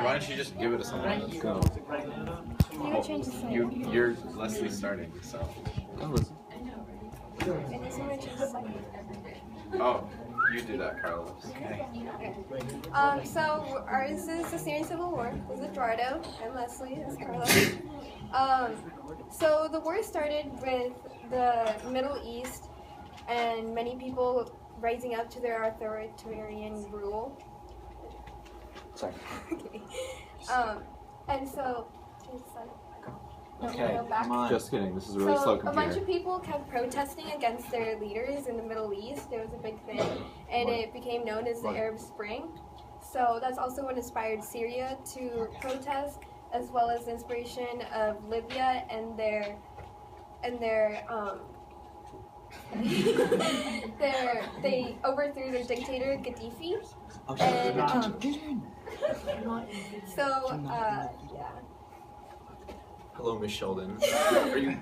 why don't you just give it to someone? Let's go. You're Leslie starting, so. Oh, listen. Oh, you do that, Carlos. Okay. So ours is the Syrian Civil War. This is Eduardo. I'm Leslie. This is Carlos. So the war started with the Middle East and many people rising up to their authoritarian rule. Sorry. Okay. And so, okay, come on. Just kidding. This is a really slow computer. A bunch of people kept protesting against their leaders in the Middle East. It was a big thing, and it became known as the Arab Spring. So that's also what inspired Syria to protest, as well as the inspiration of Libya and their they overthrew their dictator Gaddafi. And yeah. Hello, Miss Sheldon. Are you?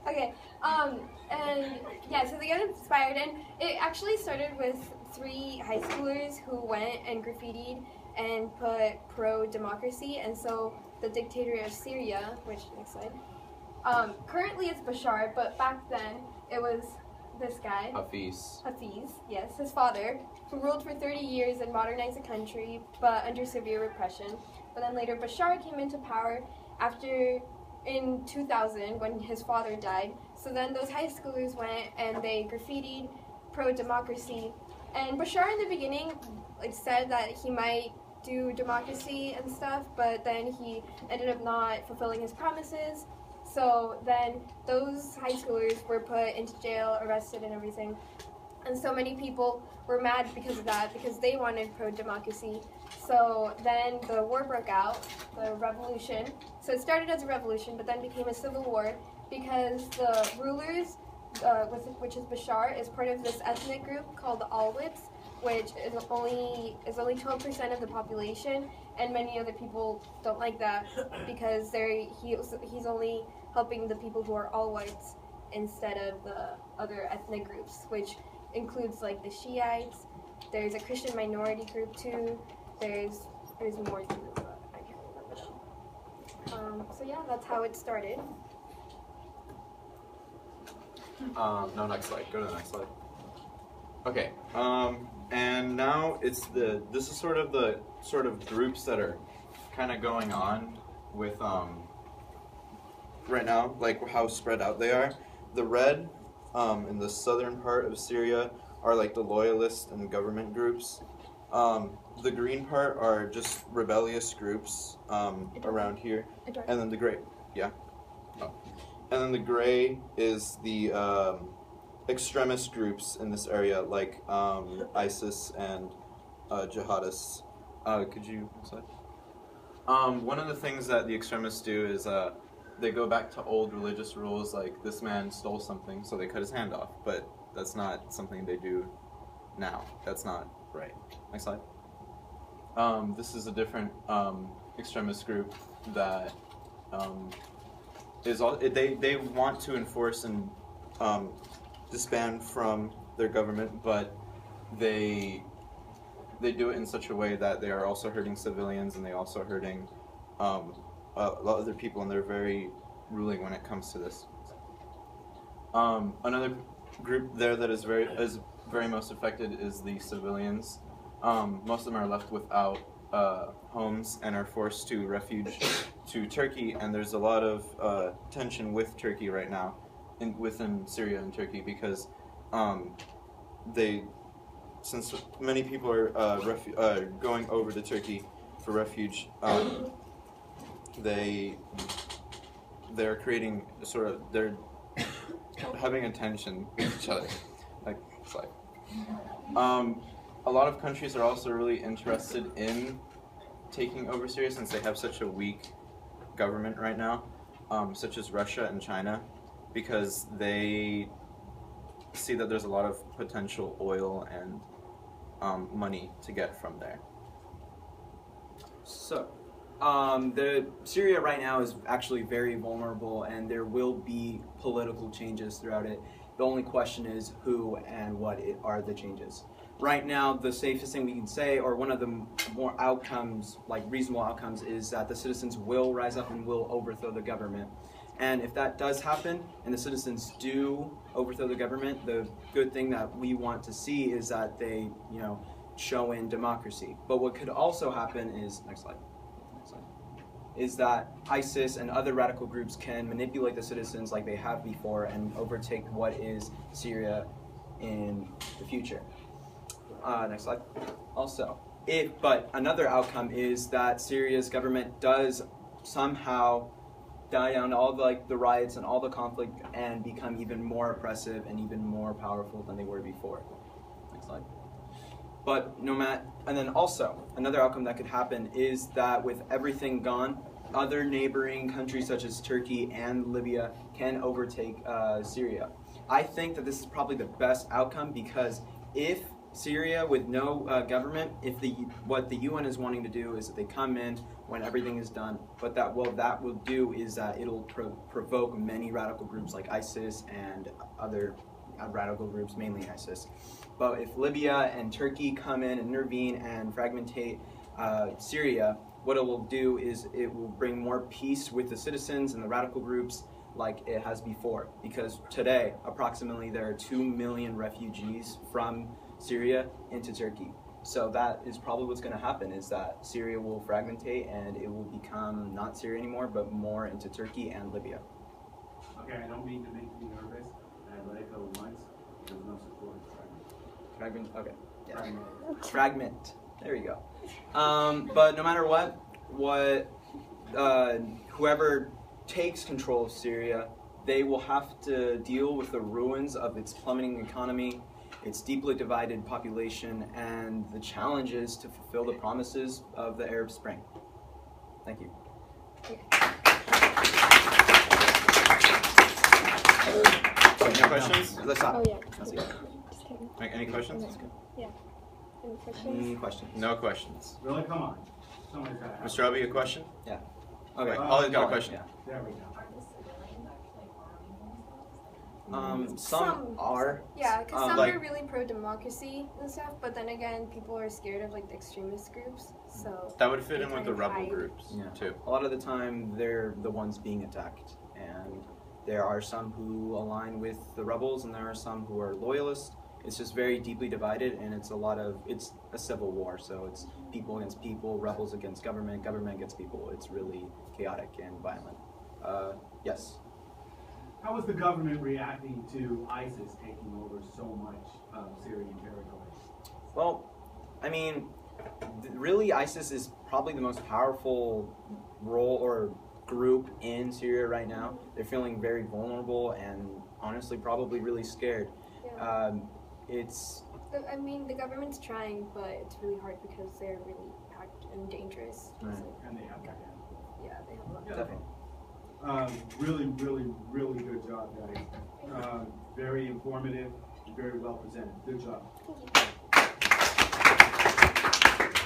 Okay. And yeah, so they got inspired, and it actually started with 3 high schoolers who went and graffitied and put pro-democracy, and so the dictator of Syria, which next slide. Currently it's Bashar, but back then it was this guy. Hafiz, yes, his father, who ruled for 30 years and modernized the country, but under severe repression. But then later Bashar came into power in 2000 when his father died. So then those high schoolers went and they graffitied pro-democracy. And Bashar in the beginning said that he might do democracy and stuff, but then he ended up not fulfilling his promises. So then those high schoolers were put into jail, arrested and everything. And so many people were mad because of that, because they wanted pro-democracy. So then the war broke out, the revolution. So it started as a revolution, but then became a civil war because the rulers, which is Bashar, is part of this ethnic group called the Alawites, which is only 12% of the population, and many other people don't like that because he's only helping the people who are all whites instead of the other ethnic groups, which includes like the Shiites. There's a Christian minority group too. There's more too, but I can't remember them. So yeah, that's how it started. No, next slide. Go to the next slide. Okay. And now this is sort of the groups that are kind of going on with right now, like how spread out they are. The red in the southern part of Syria are like the loyalist and government groups. The green part are just rebellious groups around here, and then the gray, and then the gray is the extremist groups in this area, like ISIS and jihadists. Could you slide? One of the things that the extremists do is they go back to old religious rules, like this man stole something, so they cut his hand off. But that's not something they do now. That's not right. Next slide. This is a different extremist group that they want to enforce and disband from their government, but they do it in such a way that they are also hurting civilians, and they also hurting a lot of other people, and they're very ruling when it comes to this. Another group there that is very most affected is the civilians. Most of them are left without homes and are forced to refuge to Turkey, and there's a lot of tension with Turkey right now, within Syria and Turkey, because since many people are going over to Turkey for refuge, they're creating they're having a tension with each other. Like, it's like a lot of countries are also really interested in taking over Syria since they have such a weak government right now, such as Russia and China, because they see that there's a lot of potential oil and money to get from there. So, the Syria right now is actually very vulnerable, and there will be political changes throughout it. The only question is who and what are the changes. right now, the safest thing we can say, or one of the more outcomes, like reasonable outcomes, is that the citizens will rise up and will overthrow the government. And if that does happen, and the citizens do overthrow the government, the good thing that we want to see is that they, show in democracy. But what could also happen is, next slide, is that ISIS and other radical groups can manipulate the citizens like they have before and overtake what is Syria in the future. Next slide. Also, but another outcome is that Syria's government does somehow die down all the riots and all the conflict and become even more oppressive and even more powerful than they were before. Next slide. But and then also another outcome that could happen is that with everything gone, other neighboring countries such as Turkey and Libya can overtake Syria. I think that this is probably the best outcome, because if Syria with no government, what the UN is wanting to do is that they come in when everything is done, but that will do is that it'll provoke many radical groups like ISIS and other radical groups, mainly ISIS. But if Libya and Turkey come in and intervene and fragmentate Syria, what it will do is it will bring more peace with the citizens and the radical groups like it has before. Because today, approximately, there are 2 million refugees from Syria into Turkey. So that is probably what's going to happen, is that Syria will fragmentate and it will become not Syria anymore, but more into Turkey and Libya. Okay, I don't mean to make you nervous. I let it go once. There's no support. Fragment, okay. Yeah. Fragment. There you go. But no matter what, whoever takes control of Syria, they will have to deal with the ruins of its plummeting economy, its deeply divided population, and the challenges to fulfill the promises of the Arab Spring. Thank you. Any questions? Let's stop. Oh yeah. That's it. Just kidding. Any questions? Yeah. Any questions? Any questions? No questions. Really, come on. Somebody's got to have Mr. Robbie, a question? Yeah. Okay. Ollie's got a question. Yeah. There we go. Some are. Yeah, because some like- are really pro-democracy and stuff, but then again, people are scared of the extremist groups. So That would fit they in with kind the of rebel hide. groups, Yeah. too. A lot of the time, they're the ones being attacked, and there are some who align with the rebels, and there are some who are loyalists. It's just very deeply divided, and it's a civil war. So it's people against people, rebels against government, government against people. It's really chaotic and violent. Yes. How is the government reacting to ISIS taking over so much of Syrian territory? Well, I mean, really, ISIS is probably the most powerful role or group in Syria right now. They're feeling very vulnerable and honestly probably really scared. Yeah. I the government's trying, but it's really hard because they're really packed and dangerous. Right. So, And they have that. yeah, they have a lot. definitely. Really good job, guys. Very informative, very well presented. Good job. Thank you.